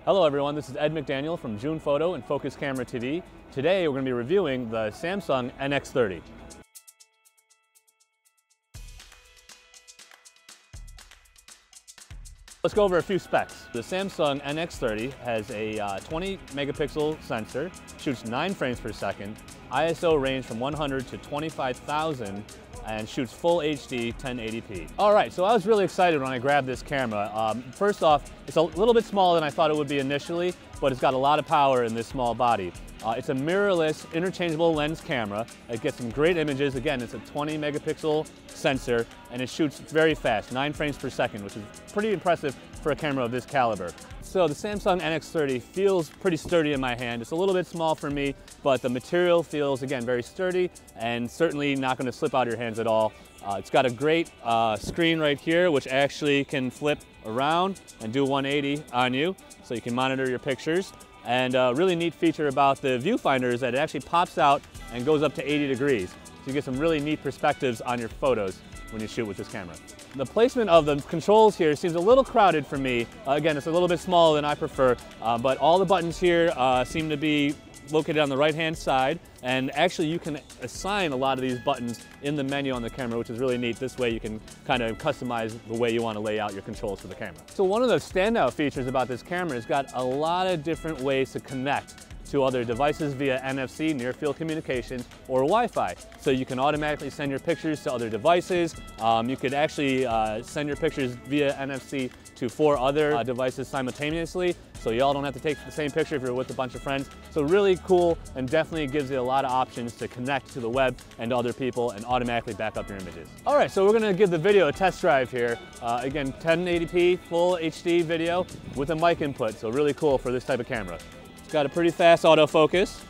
Hello everyone, this is Ed McDaniel from June Photo and Focus Camera TV. Today we're going to be reviewing the Samsung NX30. Let's go over a few specs. The Samsung NX30 has a 20 megapixel sensor, shoots 9 frames per second, ISO range from 100 to 25,000, and shoots full HD 1080p. All right, so I was really excited when I grabbed this camera. First off, it's a little bit smaller than I thought it would be initially, but it's got a lot of power in this small body. It's a mirrorless, interchangeable lens camera. It gets some great images. Again, it's a 20 megapixel sensor, and it shoots very fast, 9 frames per second, which is pretty impressive for a camera of this caliber. So the Samsung NX30 feels pretty sturdy in my hand. It's a little bit small for me, but the material feels, again, very sturdy and certainly not going to slip out of your hands at all. It's got a great screen right here, which actually can flip around and do 180 on you, so you can monitor your pictures. And a really neat feature about the viewfinder is that it actually pops out and goes up to 80 degrees. So you get some really neat perspectives on your photos when you shoot with this camera. The placement of the controls here seems a little crowded for me. Again, it's a little bit smaller than I prefer, but all the buttons here seem to be located on the right-hand side, and actually you can assign a lot of these buttons in the menu on the camera, which is really neat. This way you can kind of customize the way you want to lay out your controls for the camera. So one of the standout features about this camera is got a lot of different ways to connect to other devices via NFC, near-field communications, or Wi-Fi. So you can automatically send your pictures to other devices. You could actually send your pictures via NFC to 4 other devices simultaneously, so you all don't have to take the same picture if you're with a bunch of friends. So really cool, and definitely gives you a lot of options to connect to the web and to other people and automatically back up your images. All right, so we're gonna give the video a test drive here. Again, 1080p full HD video with a mic input, so really cool for this type of camera. It's got a pretty fast autofocus.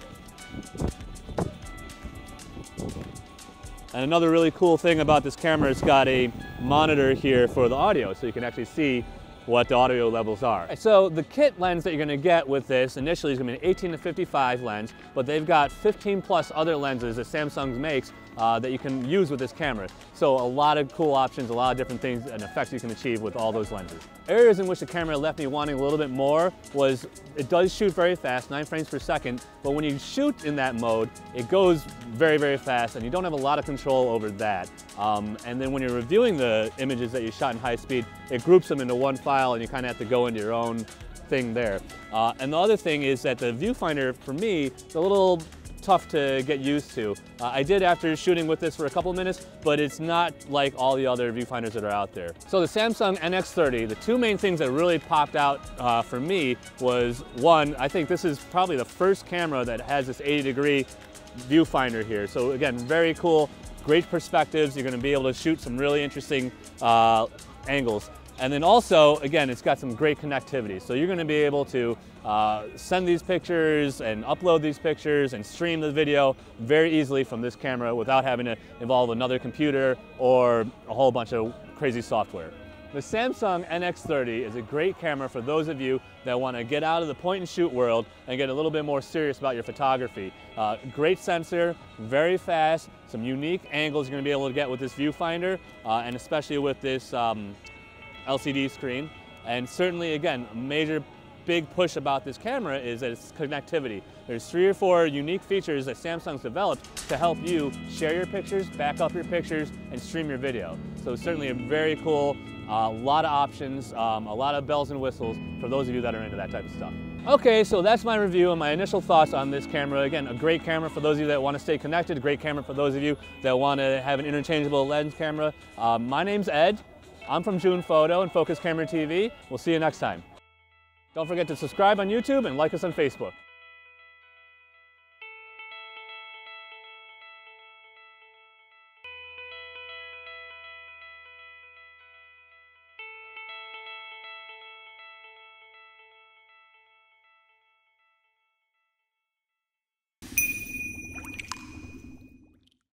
And another really cool thing about this camera, it's got a monitor here for the audio, so you can actually see what the audio levels are. So the kit lens that you're going to get with this initially is going to be an 18 to 55 lens, but they've got 15 plus other lenses that Samsung makes that you can use with this camera. So a lot of cool options, a lot of different things and effects you can achieve with all those lenses. Areas in which the camera left me wanting a little bit more was it does shoot very fast, 9 frames per second, but when you shoot in that mode, it goes very, very fast and you don't have a lot of control over that. And then when you're reviewing the images that you shot in high speed, it groups them into one file and you kind of have to go into your own thing there. And the other thing is that the viewfinder, for me, is a little tough to get used to. I did after shooting with this for a couple minutes, but it's not like all the other viewfinders that are out there. So the Samsung NX30, the two main things that really popped out for me was, one, I think this is probably the first camera that has this 80-degree viewfinder here. So again, very cool, great perspectives. You're gonna be able to shoot some really interesting angles. And then also, again, it's got some great connectivity. So you're gonna be able to send these pictures and upload these pictures and stream the video very easily from this camera without having to involve another computer or a whole bunch of crazy software. The Samsung NX30 is a great camera for those of you that want to get out of the point and shoot world and get a little bit more serious about your photography. Great sensor, very fast, some unique angles you're going to be able to get with this viewfinder, and especially with this LCD screen. And certainly, again, a major big push about this camera is that it's connectivity. There's 3 or 4 unique features that Samsung's developed to help you share your pictures, back up your pictures, and stream your video. So certainly a very cool, a lot of options, a lot of bells and whistles for those of you that are into that type of stuff. Okay, so that's my review and my initial thoughts on this camera. Again, a great camera for those of you that want to stay connected, a great camera for those of you that want to have an interchangeable lens camera. My name's Ed. I'm from June Photo and Focus Camera TV. We'll see you next time. Don't forget to subscribe on YouTube and like us on Facebook.